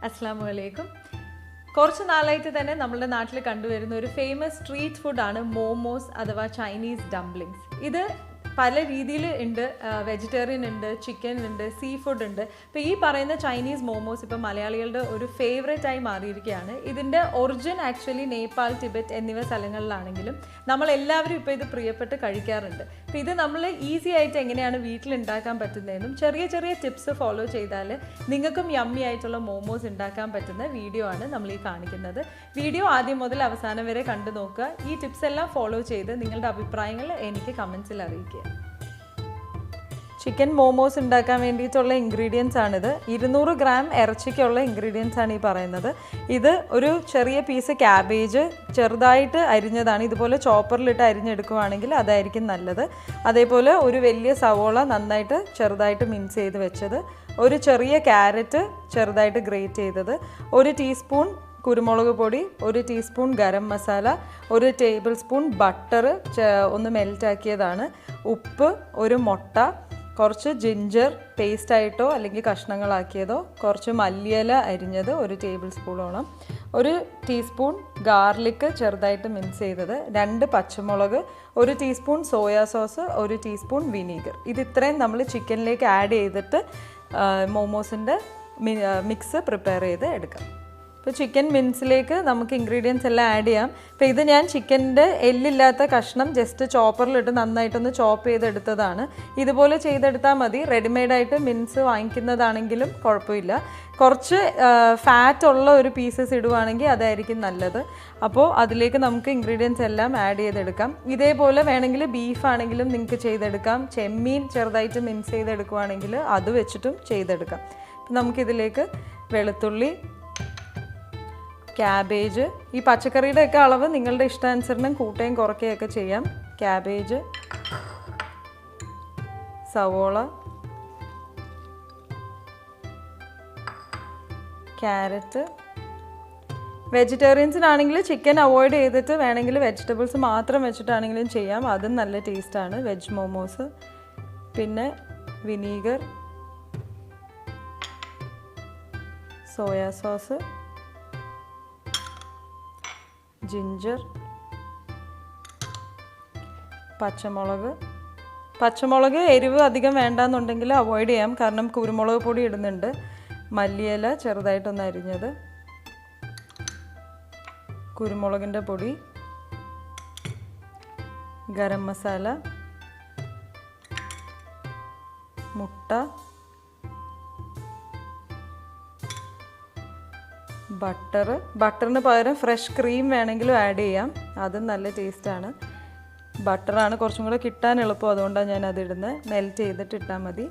Assalamualaikum. കുറച്ച് നാളായിട്ട് തന്നെ നമ്മുടെ നാട്ടിൽ കണ്ടുവരുന്ന ഒരു ഫേമസ് സ്ട്രീറ്റ് ഫുഡാണ് മോമോസ് അഥവാ ചൈനീസ് ഡംപ്ലിങ്സ്. ഇത് പല രീതിയിൽ ഉണ്ട്. വെജിറ്റേറിയൻ ഉണ്ട്, ചിക്കൻ ഉണ്ട്, സീ ഫുഡ് ഉണ്ട്. ഇപ്പോൾ ഈ പറയുന്ന ചൈനീസ് മോമോസ് ഇപ്പോൾ മലയാളികളുടെ ഒരു ഫേവറേറ്റ് ആയി മാറിയിരിക്കുകയാണ്. ഇതിൻ്റെ ഒറിജിൻ ആക്ച്വലി നേപ്പാൾ, ടിബറ്റ് എന്നിവ സ്ഥലങ്ങളിലാണെങ്കിലും നമ്മളെല്ലാവരും ഇപ്പോൾ ഇത് പ്രിയപ്പെട്ട് കഴിക്കാറുണ്ട്. അപ്പോൾ ഇത് നമ്മൾ ഈസി ആയിട്ട് എങ്ങനെയാണ് വീട്ടിലുണ്ടാക്കാൻ പറ്റുന്നതെന്നും ചെറിയ ചെറിയ ടിപ്സ് ഫോളോ ചെയ്താൽ നിങ്ങൾക്കും യമ്മി ആയിട്ടുള്ള മോമോസ് ഉണ്ടാക്കാൻ പറ്റുന്ന വീഡിയോ ആണ് നമ്മൾ ഈ കാണിക്കുന്നത്. വീഡിയോ ആദ്യം മുതൽ അവസാനം വരെ കണ്ടു നോക്കുക. ഈ ടിപ്സ് എല്ലാം ഫോളോ ചെയ്ത് നിങ്ങളുടെ അഭിപ്രായങ്ങൾ എനിക്ക് കമൻസിൽ അറിയിക്കുക. ചിക്കൻ മോമോസ് ഉണ്ടാക്കാൻ വേണ്ടിയിട്ടുള്ള ഇൻഗ്രീഡിയൻസ് ആണിത്. 200 ഗ്രാം ഇറച്ചിക്കുള്ള ഇൻഗ്രീഡിയൻസ് ആണ് ഈ പറയുന്നത്. ഇത് ഒരു ചെറിയ പീസ് ക്യാബേജ് ചെറുതായിട്ട് അരിഞ്ഞതാണ്. ഇതുപോലെ ചോപ്പറിലിട്ട് അരിഞ്ഞെടുക്കുകയാണെങ്കിൽ അതായിരിക്കും നല്ലത്. അതേപോലെ ഒരു വലിയ സവോള നന്നായിട്ട് ചെറുതായിട്ട് മിൻസ് ചെയ്ത് വെച്ചത്, ഒരു ചെറിയ ക്യാരറ്റ് ചെറുതായിട്ട് ഗ്രേറ്റ് ചെയ്തത്, 1 ടീസ്പൂൺ കുരുമുളക് പൊടി, 1 teaspoon garam masala, 1 table spoon butter ഒന്ന് മെൽറ്റാക്കിയതാണ്, ഉപ്പ്, 1 മുട്ട, കുറച്ച് ജിഞ്ചർ പേസ്റ്റായിട്ടോ അല്ലെങ്കിൽ കഷ്ണങ്ങളാക്കിയതോ, കുറച്ച് മല്ലിയില അരിഞ്ഞത് 1 ടേബിൾ സ്പൂണോളം, 1 ടീസ്പൂൺ ഗാർലിക്ക് ചെറുതായിട്ട് മിക്സ് ചെയ്തത്, 2 പച്ചമുളക്, 1 teaspoon soya sauce, 1 teaspoon vinegar. ഇത് ഇത്രയും നമ്മൾ ചിക്കനിലേക്ക് ആഡ് ചെയ്തിട്ട് മോമോസിൻ്റെ മിക്സ് പ്രിപ്പയർ ചെയ്ത് എടുക്കാം. ഇപ്പോൾ ചിക്കൻ മിൻസിലേക്ക് നമുക്ക് ഇൻഗ്രീഡിയൻസ് എല്ലാം ആഡ് ചെയ്യാം. ഇപ്പോൾ ഇത് ഞാൻ ചിക്കൻ്റെ എല്ലില്ലാത്ത കഷ്ണം ജസ്റ്റ് ചോപ്പറിലിട്ട് നന്നായിട്ടൊന്ന് ചോപ്പ് ചെയ്തെടുത്തതാണ്. ഇതുപോലെ ചെയ്തെടുത്താൽ മതി. റെഡിമെയ്ഡായിട്ട് മിൻസ് വാങ്ങിക്കുന്നതാണെങ്കിലും കുഴപ്പമില്ല. കുറച്ച് ഫാറ്റ് ഉള്ള ഒരു പീസസ് ഇടുവാണെങ്കിൽ അതായിരിക്കും നല്ലത്. അപ്പോൾ അതിലേക്ക് നമുക്ക് ഇൻഗ്രീഡിയൻസ് എല്ലാം ആഡ് ചെയ്തെടുക്കാം. ഇതേപോലെ വേണമെങ്കിൽ ബീഫാണെങ്കിലും നിങ്ങൾക്ക് ചെയ്തെടുക്കാം. ചെമ്മീൻ ചെറുതായിട്ട് മിൻസ് ചെയ്തെടുക്കുവാണെങ്കിൽ അത് വെച്ചിട്ടും ചെയ്തെടുക്കാം. അപ്പോൾ നമുക്കിതിലേക്ക് വെളുത്തുള്ളി, ക്യാബേജ്, ഈ പച്ചക്കറിയുടെ ഒക്കെ അളവ് നിങ്ങളുടെ ഇഷ്ടാനുസരണം കൂട്ടുകയും കുറയ്ക്കുകയൊക്കെ ചെയ്യാം. ക്യാബേജ്, സവോള, ക്യാരറ്റ്. വെജിറ്റേറിയൻസിനാണെങ്കിൽ ചിക്കൻ അവോയ്ഡ് ചെയ്തിട്ട് വേണമെങ്കിൽ വെജിറ്റബിൾസ് മാത്രം വെച്ചിട്ടാണെങ്കിലും ചെയ്യാം. അതും നല്ല ടേസ്റ്റാണ് വെജ് മോമോസ്. പിന്നെ വിനീഗർ, സോയാ സോസ്, ജിഞ്ചർ, പച്ചമുളക് എരിവ് അധികം വേണ്ടാന്നുണ്ടെങ്കിൽ അവോയ്ഡ് ചെയ്യാം, കാരണം കുരുമുളക് പൊടി ഇടുന്നുണ്ട്. മല്ലിയില ചെറുതായിട്ടൊന്ന് അരിഞ്ഞത്, കുരുമുളകിൻ്റെ പൊടി, ഗരം മസാല, മുട്ട, ബട്ടറിന് പകരം ഫ്രഷ് ക്രീം വേണമെങ്കിലും ആഡ് ചെയ്യാം. അതും നല്ല ടേസ്റ്റാണ്. ബട്ടറാണ് കുറച്ചും കൂടെ കിട്ടാൻ എളുപ്പം, അതുകൊണ്ടാണ് ഞാൻ അതിടുന്നത്. മെൽറ്റ് ചെയ്തിട്ട് ഇട്ടാൽ മതി.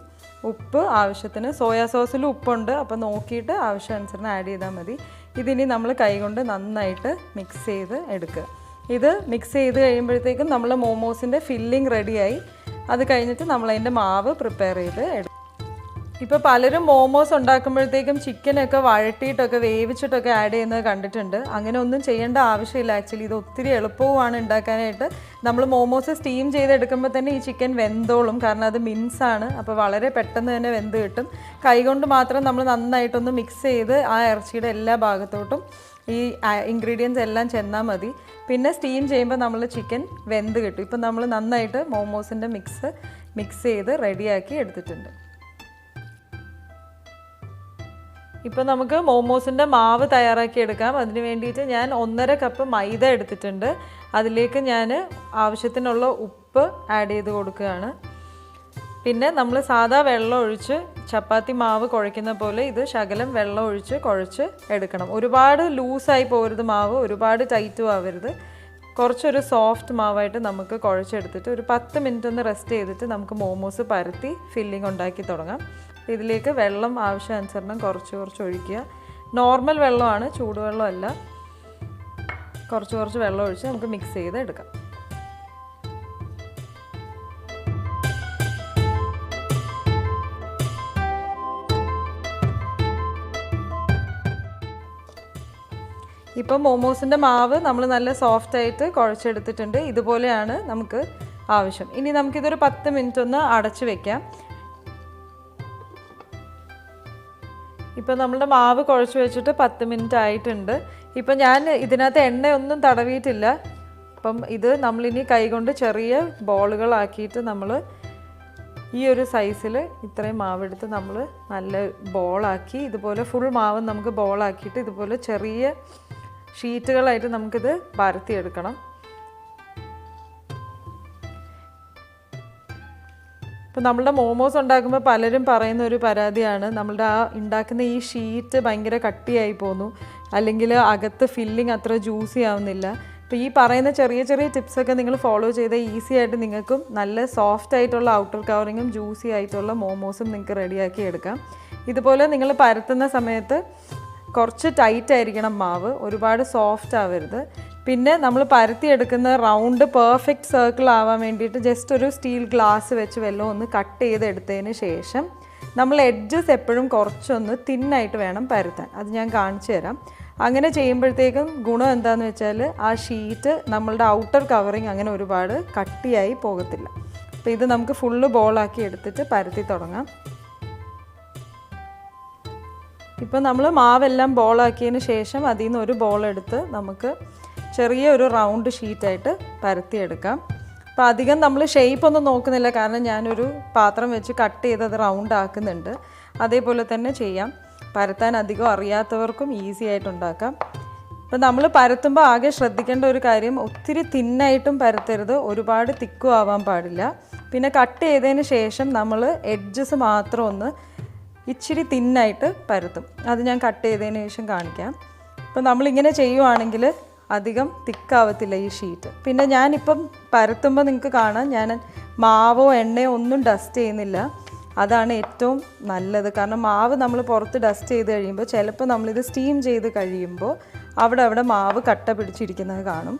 ഉപ്പ് ആവശ്യത്തിന്. സോയാ സോസിൽ ഉപ്പുണ്ട്, അപ്പോൾ നോക്കിയിട്ട് ആവശ്യാനുസരണം ആഡ് ചെയ്താൽ മതി. ഇതിനി നമ്മൾ കൈകൊണ്ട് നന്നായിട്ട് മിക്സ് ചെയ്ത് എടുക്കുക. ഇത് മിക്സ് ചെയ്ത് കഴിയുമ്പോഴത്തേക്കും നമ്മൾ മോമോസിൻ്റെ ഫില്ലിംഗ് റെഡിയായി. അത് കഴിഞ്ഞിട്ട് നമ്മളതിൻ്റെ മാവ് പ്രിപ്പയർ ചെയ്ത് എടുക്കും. ഇപ്പോൾ പലരും മോമോസ് ഉണ്ടാക്കുമ്പോഴത്തേക്കും ചിക്കനൊക്കെ വഴട്ടിയിട്ടൊക്കെ വേവിച്ചിട്ടൊക്കെ ആഡ് ചെയ്യുന്നത് കണ്ടിട്ടുണ്ട്. അങ്ങനെ ഒന്നും ചെയ്യേണ്ട ആവശ്യമില്ല. ആക്ച്വലി ഇത് ഒത്തിരി എളുപ്പവുമാണ് ഉണ്ടാക്കാനായിട്ട്. നമ്മൾ മോമോസ് സ്റ്റീം ചെയ്തെടുക്കുമ്പോൾ തന്നെ ഈ ചിക്കൻ വെന്തോളും, കാരണം അത് മിൻസാണ്. അപ്പോൾ വളരെ പെട്ടെന്ന് തന്നെ വെന്ത് കിട്ടും. കൈകൊണ്ട് മാത്രം നമ്മൾ നന്നായിട്ടൊന്ന് മിക്സ് ചെയ്ത് ആ ഇറച്ചിയുടെ എല്ലാ ഭാഗത്തോട്ടും ഈ ഇൻഗ്രീഡിയൻസ് എല്ലാം ചെന്നാൽ മതി. പിന്നെ സ്റ്റീം ചെയ്യുമ്പോൾ നമ്മൾ ചിക്കൻ വെന്ത് കിട്ടും. ഇപ്പം നമ്മൾ നന്നായിട്ട് മോമോസിൻ്റെ മിക്സ് ചെയ്ത് റെഡിയാക്കി എടുത്തിട്ടുണ്ട്. ഇപ്പോൾ നമുക്ക് മോമോസിൻ്റെ മാവ് തയ്യാറാക്കി എടുക്കാം. അതിന് വേണ്ടിയിട്ട് ഞാൻ 1.5 കപ്പ് മൈദ എടുത്തിട്ടുണ്ട്. അതിലേക്ക് ഞാൻ ആവശ്യത്തിനുള്ള ഉപ്പ് ആഡ് ചെയ്ത് കൊടുക്കുകയാണ്. പിന്നെ നമ്മൾ സാധാ വെള്ളം ഒഴിച്ച് ചപ്പാത്തി മാവ് കുഴയ്ക്കുന്ന പോലെ ഇത് ശകലം വെള്ളം ഒഴിച്ച് കുഴച്ച് എടുക്കണം. ഒരുപാട് ലൂസായി പോകരുത് മാവ്, ഒരുപാട് ടൈറ്റും ആവരുത്. കുറച്ചൊരു സോഫ്റ്റ് മാവായിട്ട് നമുക്ക് കുഴച്ചെടുത്തിട്ട് ഒരു 10 മിനിറ്റ് ഒന്ന് റെസ്റ്റ് ചെയ്തിട്ട് നമുക്ക് മോമോസ് പരത്തി ഫില്ലിംഗ് ഉണ്ടാക്കി തുടങ്ങാം. ഇതിലേക്ക് വെള്ളം ആവശ്യാനുസരണം കുറച്ച് ഒഴിക്കുക. നോർമൽ വെള്ളമാണ്, ചൂടുവെള്ളമല്ല. കുറച്ച് വെള്ളം ഒഴിച്ച് നമുക്ക് മിക്സ് ചെയ്ത് എടുക്കാം. ഇപ്പോൾ മോമോസിൻ്റെ മാവ് നമ്മൾ നല്ല സോഫ്റ്റായിട്ട് കുഴച്ചെടുത്തിട്ടുണ്ട്. ഇതുപോലെയാണ് നമുക്ക് ആവശ്യം. ഇനി നമുക്കിതൊരു 10 മിനിറ്റ് ഒന്ന് അടച്ച് വെക്കാം. ഇപ്പം നമ്മളുടെ മാവ് കുഴച്ച് വെച്ചിട്ട് 10 മിനിറ്റ് ആയിട്ടുണ്ട്. ഇപ്പം ഞാൻ ഇതിനകത്ത് എണ്ണയൊന്നും തടവിയിട്ടില്ല. അപ്പം ഇത് നമ്മളിനി കൈകൊണ്ട് ചെറിയ ബോളുകളാക്കിയിട്ട് നമ്മൾ ഈ ഒരു സൈസിൽ ഇത്രയും മാവെടുത്ത് നമ്മൾ നല്ല ബോളാക്കി ഇതുപോലെ ഫുൾ മാവ് നമുക്ക് ബോളാക്കിയിട്ട് ഇതുപോലെ ചെറിയ ഷീറ്റുകളായിട്ട് നമുക്കിത് പരത്തിയെടുക്കണം. ഇപ്പോൾ നമ്മളുടെ മോമോസ് ഉണ്ടാക്കുമ്പോൾ പലരും പറയുന്ന ഒരു പരാതിയാണ് നമ്മളുടെ ആ ഉണ്ടാക്കുന്ന ഈ ഷീറ്റ് ഭയങ്കര കട്ടിയായി പോന്നു, അല്ലെങ്കിൽ അകത്ത് ഫില്ലിങ് അത്ര ജ്യൂസി ആവുന്നില്ല. അപ്പോൾ ഈ പറയുന്ന ചെറിയ ചെറിയ ടിപ്സൊക്കെ നിങ്ങൾ ഫോളോ ചെയ്താൽ ഈസി ആയിട്ട് നിങ്ങൾക്കും നല്ല സോഫ്റ്റ് ആയിട്ടുള്ള ഔട്ടർ കവറിങ്ങും ജ്യൂസി ആയിട്ടുള്ള മോമോസും നിങ്ങൾക്ക് റെഡിയാക്കി എടുക്കാം. ഇതുപോലെ നിങ്ങൾ പരത്തുന്ന സമയത്ത് കുറച്ച് ടൈറ്റ് ആയിരിക്കണം മാവ്, ഒരുപാട് സോഫ്റ്റ് ആവരുത്. പിന്നെ നമ്മൾ പരത്തിയെടുക്കുന്ന റൗണ്ട് പെർഫെക്റ്റ് സർക്കിൾ ആവാൻ വേണ്ടിയിട്ട് ജസ്റ്റ് ഒരു സ്റ്റീൽ ഗ്ലാസ് വെച്ച് വെള്ളം ഒന്ന് കട്ട് ചെയ്തെടുത്തതിന് ശേഷം നമ്മൾ എഡ്ജസ് എപ്പോഴും കുറച്ചൊന്ന് തിന്നായിട്ട് വേണം പരത്താൻ. അത് ഞാൻ കാണിച്ചു തരാം. അങ്ങനെ ചെയ്യുമ്പോഴത്തേക്കും ഗുണം എന്താണെന്ന് വെച്ചാൽ ആ ഷീറ്റ് നമ്മളുടെ ഔട്ടർ കവറിങ് അങ്ങനെ ഒരുപാട് കട്ടിയായി പോകത്തില്ല. അപ്പോൾ ഇത് നമുക്ക് ഫുള്ള് ബോളാക്കി എടുത്തിട്ട് പരത്തി തുടങ്ങാം. ഇപ്പോൾ നമ്മൾ മാവെല്ലാം ബോളാക്കിയതിന് ശേഷം അതിൽ നിന്ന് ഒരു ബോൾ എടുത്ത് നമുക്ക് ചെറിയ ഒരു റൗണ്ട് ഷീറ്റായിട്ട് പരത്തിയെടുക്കാം. അപ്പോൾ അധികം നമ്മൾ ഷേപ്പ് ഒന്നും നോക്കുന്നില്ല, കാരണം ഞാനൊരു പാത്രം വെച്ച് കട്ട് ചെയ്ത് അത് റൗണ്ട് ആക്കുന്നുണ്ട്. അതേപോലെ തന്നെ ചെയ്യാം. പരത്താൻ അധികം അറിയാത്തവർക്കും ഈസി ആയിട്ട് ഉണ്ടാക്കാം. അപ്പോൾ നമ്മൾ പരത്തുമ്പോൾ ആകെ ശ്രദ്ധിക്കേണ്ട ഒരു കാര്യം, ഒത്തിരി തിന്നായിട്ടും പരത്തരുത്, ഒരുപാട് തിക്കും ആവാൻ പാടില്ല. പിന്നെ കട്ട് ചെയ്തതിന് ശേഷം നമ്മൾ എഡ്ജസ് മാത്രം ഒന്ന് ഇച്ചിരി തിന്നായിട്ട് പരത്തും. അത് ഞാൻ കട്ട് ചെയ്തതിന് ശേഷം കാണിക്കാം. അപ്പോൾ നമ്മളിങ്ങനെ ചെയ്യുവാണെങ്കിൽ അധികം തിക്കാവത്തില്ല ഈ ഷീറ്റ്. പിന്നെ ഞാനിപ്പം പരത്തുമ്പോൾ നിങ്ങൾക്ക് കാണാം ഞാൻ മാവോ എണ്ണയോ ഒന്നും ഡസ്റ്റ് ചെയ്യുന്നില്ല. അതാണ് ഏറ്റവും നല്ലത്. കാരണം മാവ് നമ്മൾ പുറത്ത് ഡസ്റ്റ് ചെയ്ത് കഴിയുമ്പോൾ ചിലപ്പോൾ നമ്മളിത് സ്റ്റീം ചെയ്ത് കഴിയുമ്പോൾ അവിടെ മാവ് കട്ട പിടിച്ചിരിക്കുന്നത് കാണും.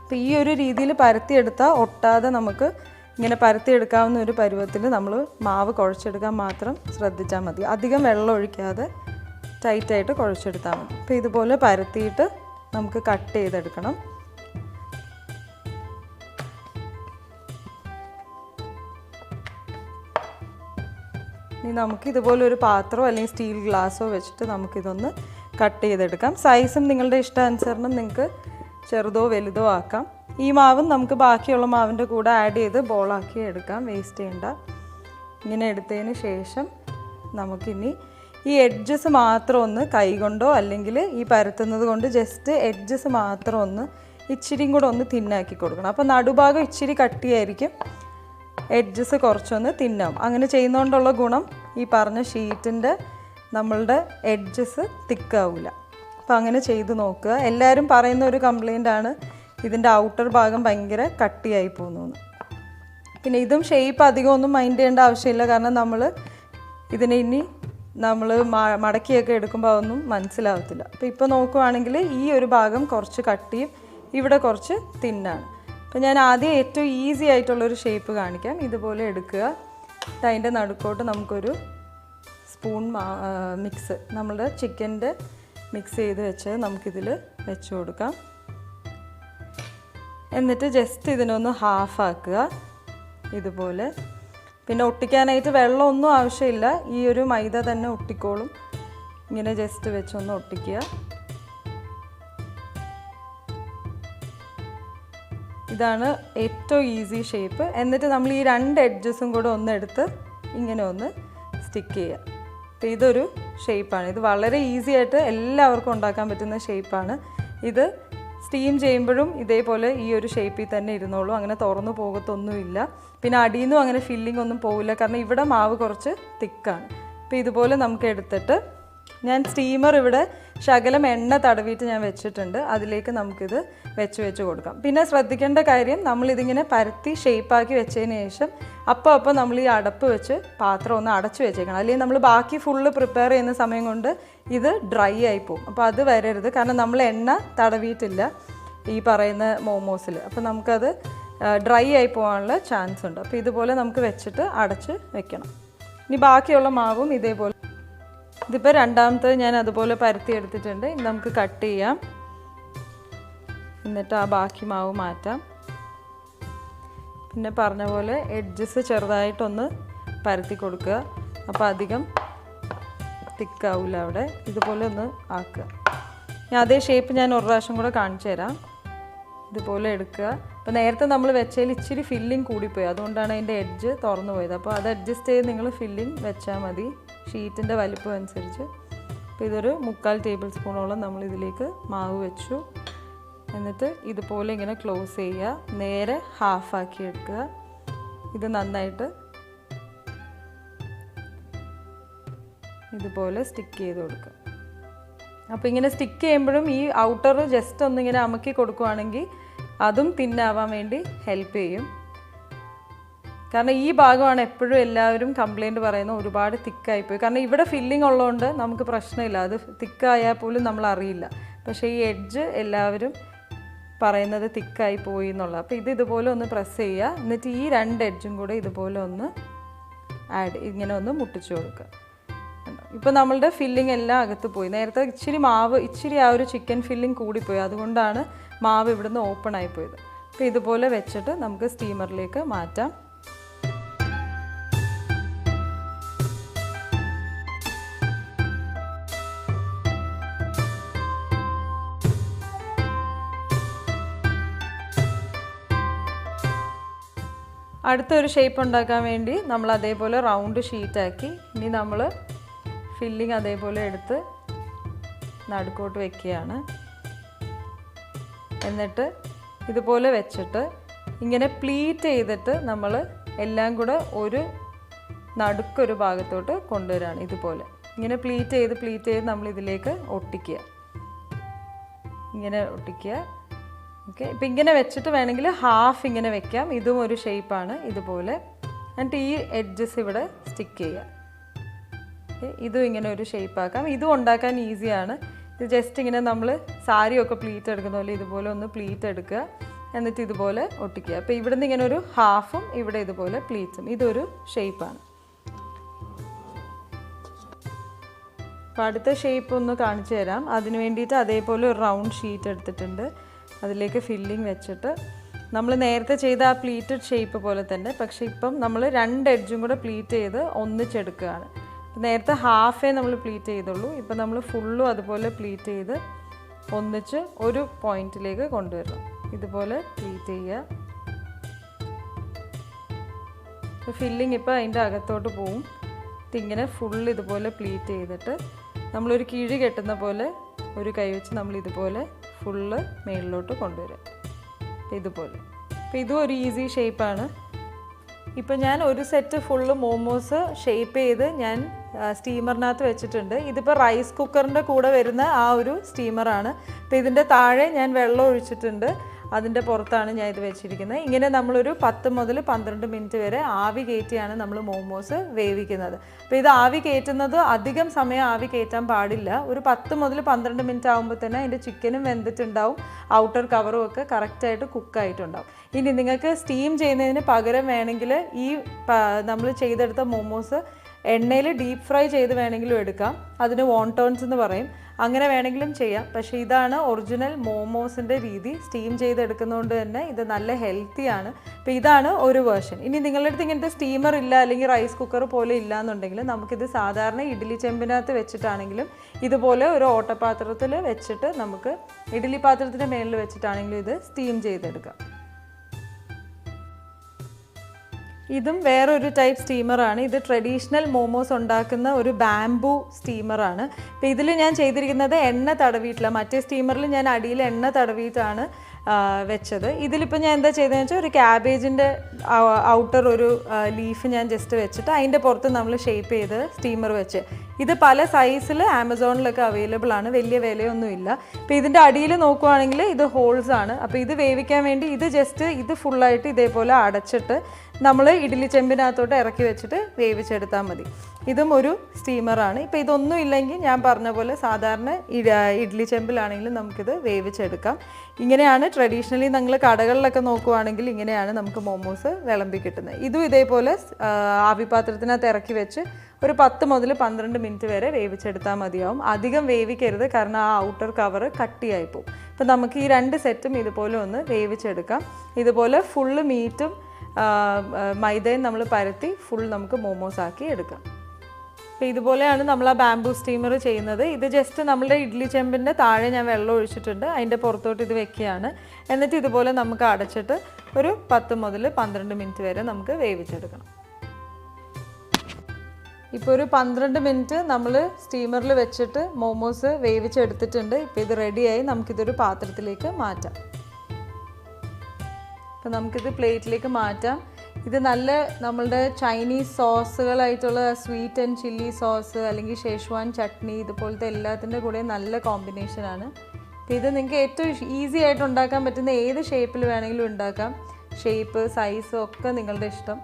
അപ്പോൾ ഈ ഒരു രീതിയിൽ പരത്തിയെടുത്താൽ ഒട്ടാതെ നമുക്ക് ഇങ്ങനെ പരത്തിയെടുക്കാവുന്ന ഒരു പരുവത്തിൽ നമ്മൾ മാവ് കുഴച്ചെടുക്കാൻ മാത്രം ശ്രദ്ധിച്ചാൽ മതി. അധികം വെള്ളം ഒഴിക്കാതെ ടൈറ്റായിട്ട് കുഴച്ചെടുത്താൽ മതി. അപ്പോൾ ഇതുപോലെ പരത്തിയിട്ട് നമുക്ക് കട്ട് ചെയ്തെടുക്കണം. ഇനി നമുക്ക് ഇതുപോലെ ഒരു പാത്രമോ അല്ലെങ്കിൽ സ്റ്റീൽ ഗ്ലാസ്സോ വെച്ചിട്ട് നമുക്കിതൊന്ന് കട്ട് ചെയ്തെടുക്കാം. സൈസും നിങ്ങളുടെ ഇഷ്ടാനുസരണം നിങ്ങൾക്ക് ചെറുതോ വലുതോ ആക്കാം. ഈ മാവും നമുക്ക് ബാക്കിയുള്ള മാവിൻ്റെ കൂടെ ആഡ് ചെയ്ത് ബോളാക്കി എടുക്കാം, വേസ്റ്റ് ചെയ്യണ്ട. ഇങ്ങനെ എടുത്തതിന് ശേഷം നമുക്കിനി ഈ എഡ്ജസ് മാത്രം ഒന്ന് കൈകൊണ്ടോ അല്ലെങ്കിൽ ഈ പരത്തുന്നത് കൊണ്ട് ജസ്റ്റ് എഡ്ജസ് മാത്രം ഒന്ന് ഇച്ചിരിയും കൂടെ ഒന്ന് തിന്നാക്കി കൊടുക്കണം. അപ്പോൾ നടുഭാഗം ഇച്ചിരി കട്ടിയായിരിക്കും, എഡ്ജസ് കുറച്ചൊന്ന് തിന്നാവും. അങ്ങനെ ചെയ്യുന്നതുകൊണ്ടുള്ള ഗുണം ഈ പറഞ്ഞ ഷീറ്റിൻ്റെ നമ്മളുടെ എഡ്ജസ് തിക്കാവില്ല. അപ്പോൾ അങ്ങനെ ചെയ്ത് നോക്കുക. എല്ലാവരും പറയുന്ന ഒരു കംപ്ലൈൻ്റാണ് ഇതിൻ്റെ ഔട്ടർ ഭാഗം ഭയങ്കര കട്ടിയായി പോകുന്നു. പിന്നെ ഇതും ഷേപ്പ് അധികം ഒന്നും മൈൻഡ് ചെയ്യേണ്ട ആവശ്യമില്ല, കാരണം നമ്മൾ ഇതിനെ ഇനി നമ്മൾ മടക്കിയൊക്കെ എടുക്കുമ്പോൾ അതൊന്നും മനസ്സിലാവത്തില്ല. അപ്പോൾ ഇപ്പോൾ നോക്കുവാണെങ്കിൽ ഈ ഒരു ഭാഗം കുറച്ച് കട്ടിയും ഇവിടെ കുറച്ച് തിന്നാണ്. അപ്പോൾ ഞാൻ ആദ്യം ഏറ്റവും ഈസി ആയിട്ടുള്ളൊരു ഷേപ്പ് കാണിക്കാം. ഇതുപോലെ എടുക്കുക. അതിൻ്റെ നടുക്കോട്ട് നമുക്കൊരു സ്പൂൺ മിക്സ്, നമ്മുടെ ചിക്കൻ്റെ മിക്സ് ചെയ്ത് വെച്ച് നമുക്കിതിൽ വെച്ച് കൊടുക്കാം. എന്നിട്ട് ജസ്റ്റ് ഇതിനൊന്ന് ഹാഫ് ആക്കുക ഇതുപോലെ. പിന്നെ ഒട്ടിക്കാനായിട്ട് വെള്ളമൊന്നും ആവശ്യമില്ല, ഈ ഒരു മൈദ തന്നെ ഒട്ടിക്കോളും. ഇങ്ങനെ ജസ്റ്റ് വെച്ചൊന്ന് ഒട്ടിക്കുക. ഇതാണ് ഏറ്റവും ഈസി ഷേപ്പ്. എന്നിട്ട് നമ്മൾ ഈ രണ്ട് എഡ്ജസും കൂടെ ഒന്ന് എടുത്ത് ഇങ്ങനെ ഒന്ന് സ്റ്റിക്ക് ചെയ്യുക. അപ്പോൾ ഇതൊരു ഷേപ്പാണ്. ഇത് വളരെ ഈസി ആയിട്ട് എല്ലാവർക്കും ഉണ്ടാക്കാൻ പറ്റുന്ന ഷേപ്പാണ്. ഇത് സ്റ്റീം ചെയ്യുമ്പോഴും ഇതേപോലെ ഈ ഒരു ഷേപ്പിൽ തന്നെ ഇരുന്നോളൂ, അങ്ങനെ തുറന്നു പോകത്തൊന്നുമില്ല. പിന്നെ അടിയിൽ നിന്നും അങ്ങനെ ഫില്ലിംഗ് ഒന്നും പോവില്ല, കാരണം ഇവിടെ മാവ് കുറച്ച് തിക്കാണ്. അപ്പോൾ ഇതുപോലെ നമുക്ക് എടുത്തിട്ട് ഞാൻ സ്റ്റീമർ ഇവിടെ ശകലം എണ്ണ തടവിയിട്ട് ഞാൻ വെച്ചിട്ടുണ്ട്, അതിലേക്ക് നമുക്കിത് വെച്ച് കൊടുക്കാം. പിന്നെ ശ്രദ്ധിക്കേണ്ട കാര്യം, നമ്മളിതിങ്ങനെ പരത്തി ഷേപ്പാക്കി വെച്ചതിന് ശേഷം അപ്പോൾ നമ്മൾ ഈ അടപ്പ് വെച്ച് പാത്രം ഒന്ന് അടച്ചു വെച്ചേക്കണം. അല്ലെങ്കിൽ നമ്മൾ ബാക്കി ഫുള്ള് പ്രിപ്പയർ ചെയ്യുന്ന സമയം കൊണ്ട് ഇത് ഡ്രൈ ആയി പോകും. അപ്പോൾ അത് വരരുത്, കാരണം നമ്മൾ എണ്ണ തടവിയിട്ടില്ല ഈ പറയുന്ന മോമോസിൽ. അപ്പോൾ നമുക്കത് ഡ്രൈ ആയി പോകാനുള്ള ചാൻസ് ഉണ്ട്. അപ്പോൾ ഇതുപോലെ നമുക്ക് വെച്ചിട്ട് അടച്ച് വെക്കണം. ഇനി ബാക്കിയുള്ള മാവും ഇതേപോലെ, ഇതിപ്പോൾ രണ്ടാമത്തത് ഞാൻ അതുപോലെ പരത്തി എടുത്തിട്ടുണ്ട്. ഇനി നമുക്ക് കട്ട് ചെയ്യാം. എന്നിട്ട് ആ ബാക്കി മാവ് മാറ്റാം. പിന്നെ പറഞ്ഞ പോലെ എഡ്ജസ് ചെറുതായിട്ടൊന്ന് പരത്തി കൊടുക്കുക. അപ്പോൾ അധികം തിക്കാവില്ല അവിടെ. ഇതുപോലെ ഒന്ന് ആക്കുക. ഞാൻ അതേ ഷേപ്പ് ഞാൻ ഒരു പ്രാവശ്യം കൂടെ കാണിച്ചു തരാം. ഇതുപോലെ എടുക്കുക. അപ്പോൾ നേരത്തെ നമ്മൾ വെച്ചതിൽ ഇച്ചിരി ഫില്ലിങ് കൂടിപ്പോയി, അതുകൊണ്ടാണ് അതിൻ്റെ എഡ്ജ് തുറന്നു പോയത്. അപ്പോൾ അത് അഡ്ജസ്റ്റ് ചെയ്ത് നിങ്ങൾ ഫില്ലിങ് വെച്ചാൽ മതി ഷീറ്റിൻ്റെ വലിപ്പം അനുസരിച്ച്. അപ്പോൾ ഇതൊരു 3/4 ടേബിൾ സ്പൂണോളം നമ്മൾ ഇതിലേക്ക് മാവ് വെച്ചു. എന്നിട്ട് ഇതുപോലെ ഇങ്ങനെ ക്ലോസ് ചെയ്യുക, നേരെ ഹാഫാക്കി എടുക്കുക. ഇത് നന്നായിട്ട് ഇതുപോലെ സ്റ്റിക്ക് ചെയ്ത് കൊടുക്കുക. അപ്പോൾ ഇങ്ങനെ സ്റ്റിക്ക് ചെയ്യുമ്പോഴും ഈ ഔട്ടർ ജസ്റ്റ് ഒന്നിങ്ങനെ അമക്കി കൊടുക്കുകയാണെങ്കിൽ അതും തിന്നാവാൻ വേണ്ടി ഹെൽപ്പ് ചെയ്യും. കാരണം ഈ ഭാഗമാണ് എപ്പോഴും എല്ലാവരും കംപ്ലയിൻറ്റ് പറയുന്നത്, ഒരുപാട് തിക്കായിപ്പോയി. കാരണം ഇവിടെ ഫില്ലിംഗ് ഉള്ളതുകൊണ്ട് നമുക്ക് പ്രശ്നമില്ല, അത് തിക്കായാൽ പോലും നമ്മൾ അറിയില്ല. പക്ഷേ ഈ എഡ്ജ് എല്ലാവരും പറയുന്നത് തിക്കായി പോയി എന്നുള്ളത്. അപ്പോൾ ഇതുപോലെ ഒന്ന് പ്രസ് ചെയ്യുക. എന്നിട്ട് ഈ 2 എഡ്ജും കൂടെ ഇതുപോലെ ഒന്ന് ഇങ്ങനെ ഒന്ന് മുട്ടിച്ചു കൊടുക്കുക. ഇപ്പോൾ നമ്മളുടെ ഫില്ലിംഗ് എല്ലാം അകത്ത് പോയി. നേരത്തെ ഇച്ചിരി ആ ഒരു ചിക്കൻ ഫില്ലിംഗ് കൂടിപ്പോയി, അതുകൊണ്ടാണ് മാവ് ഇവിടുന്ന് ഓപ്പൺ ആയിപ്പോയത്. അപ്പോൾ ഇതുപോലെ വെച്ചിട്ട് നമുക്ക് സ്റ്റീമറിലേക്ക് മാറ്റാം. അടുത്തൊരു ഷേപ്പ് ഉണ്ടാക്കാൻ വേണ്ടി നമ്മൾ അതേപോലെ റൗണ്ട് ഷീറ്റാക്കി ഇനി നമ്മൾ ഫില്ലിംഗ് അതേപോലെ എടുത്ത് നടുക്കോട്ട് വെക്കുകയാണ്. എന്നിട്ട് ഇതുപോലെ വെച്ചിട്ട് ഇങ്ങനെ പ്ലീറ്റ് ചെയ്തിട്ട് നമ്മൾ എല്ലാം കൂടെ ഒരു നടുക്കൊരു ഭാഗത്തോട്ട് കൊണ്ടുവരികയാണ്. ഇതുപോലെ ഇങ്ങനെ പ്ലീറ്റ് ചെയ്ത് നമ്മൾ ഇതിലേക്ക് ഒട്ടിക്കുക. ഇങ്ങനെ ഒട്ടിക്കുക. ഓക്കെ, ഇപ്പം ഇങ്ങനെ വെച്ചിട്ട് വേണമെങ്കിൽ ഹാഫ് ഇങ്ങനെ വെക്കാം. ഇതും ഒരു ഷേപ്പാണ് ഇതുപോലെ. എന്നിട്ട് ഈ എഡ്ജസ് ഇവിടെ സ്റ്റിക്ക് ചെയ്യുക. ഓക്കെ, ഇതും ഇങ്ങനെ ഒരു ഷേപ്പാക്കാം. ഇതും ഉണ്ടാക്കാൻ ഈസിയാണ്. ഇത് ജസ്റ്റ് ഇങ്ങനെ നമ്മൾ സാരിയൊക്കെ പ്ലീറ്റ് എടുക്കുന്ന പോലെ ഇതുപോലെ ഒന്ന് പ്ലീറ്റ് എടുക്കുക. എന്നിട്ട് ഇതുപോലെ ഒട്ടിക്കുക. അപ്പോൾ ഇവിടുന്ന് ഇങ്ങനെ ഒരു ഹാഫും ഇവിടെ ഇതുപോലെ പ്ലീറ്റ്സും, ഇതൊരു ഷേപ്പാണ്. അപ്പോൾ അടുത്ത ഷേപ്പ് ഒന്ന് കാണിച്ചു തരാം. അതിന് വേണ്ടിയിട്ട് അതേപോലെ ഒരു റൗണ്ട് ഷീറ്റ് എടുത്തിട്ടുണ്ട്. അതിലേക്ക് ഫില്ലിംഗ് വെച്ചിട്ട് നമ്മൾ നേരത്തെ ചെയ്ത ആ പ്ലീറ്റഡ് ഷേപ്പ് പോലെ തന്നെ, പക്ഷേ ഇപ്പം നമ്മൾ 2 എഡ്ജും കൂടെ പ്ലീറ്റ് ചെയ്ത് ഒന്നിച്ചെടുക്കുകയാണ്. നേരത്തെ ഹാഫേ നമ്മൾ പ്ലീറ്റ് ചെയ്തുള്ളൂ, ഇപ്പം നമ്മൾ ഫുള്ളും അതുപോലെ പ്ലീറ്റ് ചെയ്ത് ഒന്നിച്ച് ഒരു പോയിന്റിലേക്ക് കൊണ്ടുവരണം. ഇതുപോലെ പ്ലീറ്റ് ചെയ്യുക. ഫില്ലിംഗ് ഇപ്പോൾ അതിൻ്റെ അകത്തോട്ട് പോവും. ഇതിങ്ങനെ ഫുള്ള് ഇതുപോലെ പ്ലീറ്റ് ചെയ്തിട്ട് നമ്മളൊരു കിഴി കെട്ടുന്ന പോലെ ഒരു കൈ വെച്ച് നമ്മൾ ഇതുപോലെ ഫുള്ള് മേളിലോട്ട് കൊണ്ടുവരും. ഇതുപോലെ. അപ്പോൾ ഇതും ഒരു ഈസി ഷേപ്പാണ്. ഇപ്പം ഞാൻ ഒരു സെറ്റ് ഫുള്ള് മോമോസ് ഷേപ്പ് ചെയ്ത് ഞാൻ സ്റ്റീമറിനകത്ത് വെച്ചിട്ടുണ്ട്. ഇതിപ്പോൾ റൈസ് കുക്കറിൻ്റെ കൂടെ വരുന്ന ആ ഒരു സ്റ്റീമറാണ്. അപ്പോൾ ഇതിൻ്റെ താഴെ ഞാൻ വെള്ളം ഒഴിച്ചിട്ടുണ്ട്, അതിൻ്റെ പുറത്താണ് ഞാൻ ഇത് വെച്ചിരിക്കുന്നത്. ഇങ്ങനെ നമ്മളൊരു 10 മുതൽ 12 മിനിറ്റ് വരെ ആവി കയറ്റിയാണ് നമ്മൾ മോമോസ് വേവിക്കുന്നത്. അപ്പോൾ ഇത് ആവി കയറ്റുന്നത് അധികം സമയം ആവി കയറ്റാൻ പാടില്ല. ഒരു 10 മുതൽ 12 മിനിറ്റ് ആകുമ്പോൾ തന്നെ അതിൻ്റെ ചിക്കനും വെന്തിട്ടുണ്ടാവും, ഔട്ടർ കവറും ഒക്കെ കറക്റ്റായിട്ട് കുക്കായിട്ടുണ്ടാവും. ഇനി നിങ്ങൾക്ക് സ്റ്റീം ചെയ്യുന്നതിന് പകരം വേണമെങ്കിൽ ഈ നമ്മൾ ചെയ്തെടുത്ത മോമോസ് എണ്ണയിൽ ഡീപ്പ് ഫ്രൈ ചെയ്ത് വേണമെങ്കിലും എടുക്കാം. അതിന് വോണ്ടോൺസ് എന്ന് പറയും. അങ്ങനെ വേണമെങ്കിലും ചെയ്യാം. പക്ഷേ ഇതാണ് ഒറിജിനൽ മോമോസിൻ്റെ രീതി. സ്റ്റീം ചെയ്തെടുക്കുന്നതുകൊണ്ട് തന്നെ ഇത് നല്ല ഹെൽത്തിയാണ്. അപ്പോൾ ഇതാണ് ഒരു വേർഷൻ. ഇനി നിങ്ങളുടെ അടുത്ത് ഇങ്ങനത്തെ സ്റ്റീമർ ഇല്ല, അല്ലെങ്കിൽ റൈസ് കുക്കർ പോലെ ഇല്ല എന്നുണ്ടെങ്കിൽ നമുക്കിത് സാധാരണ ഇഡ്ഡലി ചെമ്പിനകത്ത് വെച്ചിട്ടാണെങ്കിലും ഇതുപോലെ ഒരു ഓട്ടപാത്രത്തിൽ വെച്ചിട്ട് നമുക്ക് ഇഡ്ഡലി പാത്രത്തിൻ്റെ മേളിൽ വെച്ചിട്ടാണെങ്കിലും ഇത് സ്റ്റീം ചെയ്തെടുക്കാം. ഇതും വേറൊരു ടൈപ്പ് സ്റ്റീമറാണ്. ഇത് ട്രഡീഷണൽ മോമോസ് ഉണ്ടാക്കുന്ന ഒരു ബാംബു സ്റ്റീമറാണ്. അപ്പോൾ ഇതിൽ ഞാൻ ചെയ്തിരിക്കുന്നത് എണ്ണ തടവിയിട്ടില്ല. മറ്റേ സ്റ്റീമറിൽ ഞാൻ അടിയിൽ എണ്ണ തടവിയിട്ടാണ് വെച്ചത്. ഇതിലിപ്പോൾ ഞാൻ എന്താ ചെയ്തതെന്ന് വെച്ചാൽ ഒരു ക്യാബേജിൻ്റെ ഔട്ടർ ഒരു ലീഫ് ഞാൻ ജസ്റ്റ് വെച്ചിട്ട് അതിൻ്റെ പുറത്ത് നമ്മൾ ഷേപ്പ് ചെയ്ത് സ്റ്റീമർ വെച്ച്. ഇത് പല സൈസിൽ ആമസോണിലൊക്കെ അവൈലബിൾ ആണ്, വലിയ വിലയൊന്നുമില്ല. ഇപ്പോൾ ഇതിൻ്റെ അടിയിൽ നോക്കുവാണെങ്കിൽ ഇത് ഹോൾസ് ആണ്. അപ്പോൾ ഇത് വേവിക്കാൻ വേണ്ടി ഇത് ഫുള്ളായിട്ട് ഇതേപോലെ അടച്ചിട്ട് നമ്മൾ ഇഡ്ഡലി ചെമ്പിനകത്തോട്ട് ഇറക്കി വെച്ചിട്ട് വേവിച്ചെടുത്താൽ മതി. ഇതും ഒരു സ്റ്റീമറാണ്. ഇപ്പോൾ ഇതൊന്നും ഇല്ലെങ്കിൽ ഞാൻ പറഞ്ഞ പോലെ സാധാരണ ഇഡ്ഡലി ചെമ്പിലാണെങ്കിലും നമുക്കിത് വേവിച്ചെടുക്കാം. ഇങ്ങനെയാണ് ട്രഡീഷണലി നിങ്ങൾ കടകളിലൊക്കെ നോക്കുവാണെങ്കിൽ ഇങ്ങനെയാണ് നമുക്ക് മോമോസ് വിളമ്പി കിട്ടുന്നത്. ഇതും ഇതേപോലെ ആവിപാത്രത്തിനകത്ത് ഇറക്കി വെച്ച് ഒരു 10 മുതൽ 12 മിനിറ്റ് വരെ വേവിച്ചെടുത്താൽ മതിയാവും. അധികം വേവിക്കരുത്, കാരണം ആ ഔട്ടർ കവർ കട്ടിയായി പോകും. അപ്പോൾ നമുക്ക് ഈ 2 സെറ്റും ഇതുപോലെ ഒന്ന് വേവിച്ചെടുക്കാം. ഇതുപോലെ ഫുള്ള് മീറ്റും മൈദയും നമ്മൾ പരത്തി ഫുൾ നമുക്ക് മോമോസ് ആക്കി എടുക്കാം. അപ്പോൾ ഇതുപോലെയാണ് നമ്മൾ ആ ബാംബൂ സ്റ്റീമർ ചെയ്യുന്നത്. ഇത് ജസ്റ്റ് നമ്മുടെ ഇഡ്ഡലി ചെമ്പിൻ്റെ താഴെ ഞാൻ വെള്ളം ഒഴിച്ചിട്ടുണ്ട്, അതിൻ്റെ പുറത്തോട്ട് ഇത് വെക്കുകയാണ്. എന്നിട്ട് ഇതുപോലെ നമുക്ക് അടച്ചിട്ട് ഒരു 10 മുതൽ 12 മിനിറ്റ് വരെ നമുക്ക് വേവിച്ചെടുക്കണം. ഇപ്പോൾ ഒരു 12 മിനിറ്റ് നമ്മൾ സ്റ്റീമറിൽ വെച്ചിട്ട് മോമോസ് വേവിച്ചെടുത്തിട്ടുണ്ട്. ഇപ്പോൾ ഇത് റെഡിയായി. നമുക്കിതൊരു പാത്രത്തിലേക്ക് മാറ്റാം. അപ്പോൾ നമുക്കിത് പ്ലേറ്റിലേക്ക് മാറ്റാം. ഇത് നല്ല നമ്മളുടെ ചൈനീസ് സോസുകളായിട്ടുള്ള സ്വീറ്റ് ആൻഡ് ചില്ലി സോസ് അല്ലെങ്കിൽ ഷെഷ്വാൻ ചട്നി ഇതുപോലത്തെ എല്ലാത്തിൻ്റെ കൂടെ നല്ല കോമ്പിനേഷനാണ്. അപ്പോൾ ഇത് നിങ്ങൾക്ക് ഏറ്റവും ഈസി ആയിട്ട് ഉണ്ടാക്കാൻ പറ്റുന്ന ഏത് ഷേപ്പിൽ വേണമെങ്കിലും ഉണ്ടാക്കാം. ഷേപ്പ് സൈസ് ഒക്കെ നിങ്ങളുടെ ഇഷ്ടം.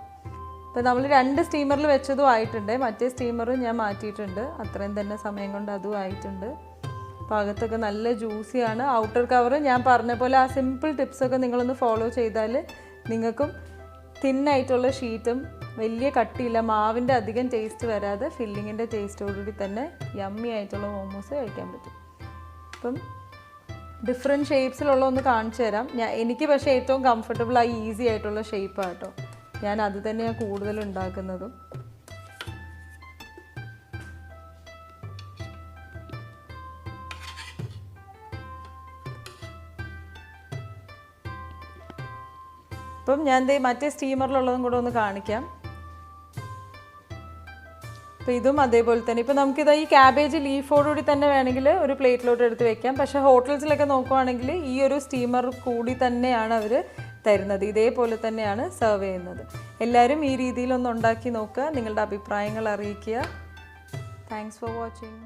അപ്പോൾ നമ്മൾ 2 സ്റ്റീമറിൽ വെച്ചതും ആയിട്ടുണ്ട്. മറ്റേ സ്റ്റീമറും ഞാൻ മാറ്റിയിട്ടുണ്ട്. അത്രയും തന്നെ സമയം കൊണ്ട് അതും ആയിട്ടുണ്ട്. അപ്പോൾ അകത്തൊക്കെ നല്ല ജ്യൂസിയാണ്. ഔട്ടർ കവർ ഞാൻ പറഞ്ഞ പോലെ ആ സിമ്പിൾ ടിപ്സൊക്കെ നിങ്ങളൊന്ന് ഫോളോ ചെയ്താൽ നിങ്ങൾക്കും തിന്നായിട്ടുള്ള ഷീറ്റും വലിയ കട്ടിയില്ല, മാവിൻ്റെ അധികം ടേസ്റ്റ് വരാതെ ഫില്ലിങ്ങിൻ്റെ ടേസ്റ്റോടുകൂടി തന്നെ യമ്മി ആയിട്ടുള്ള മോമോസ് കഴിക്കാൻ പറ്റും. അപ്പം ഡിഫറെൻറ്റ് ഷേപ്സിലുള്ള ഒന്ന് കാണിച്ചു തരാം. എനിക്ക് പക്ഷേ ഏറ്റവും കംഫർട്ടബിളായി ഈസി ആയിട്ടുള്ള ഷേപ്പാണ് കേട്ടോ. ഞാൻ അത് തന്നെയാണ് കൂടുതൽ ഉണ്ടാക്കുന്നതും. അപ്പം ഞാൻ മറ്റേ സ്റ്റീമറിലുള്ളതും കൂടെ ഒന്ന് കാണിക്കാം. അപ്പോൾ ഇതും അതേപോലെ തന്നെ. ഇപ്പോൾ നമുക്കിത് ഈ ക്യാബേജ് ലീഫോടുകൂടി തന്നെ വേണമെങ്കിൽ ഒരു പ്ലേറ്റിലോട്ട് എടുത്ത് വെക്കാം. പക്ഷേ ഹോട്ടൽസിലൊക്കെ നോക്കുവാണെങ്കിൽ ഈ ഒരു സ്റ്റീമർ കൂടി തന്നെയാണ് അവർ തരുന്നത്. ഇതേപോലെ തന്നെയാണ് സെർവ് ചെയ്യുന്നത്. എല്ലാവരും ഈ രീതിയിലൊന്ന് ഉണ്ടാക്കി നോക്കുക. നിങ്ങളുടെ അഭിപ്രായങ്ങൾ അറിയിക്കുക. Thanks for watching.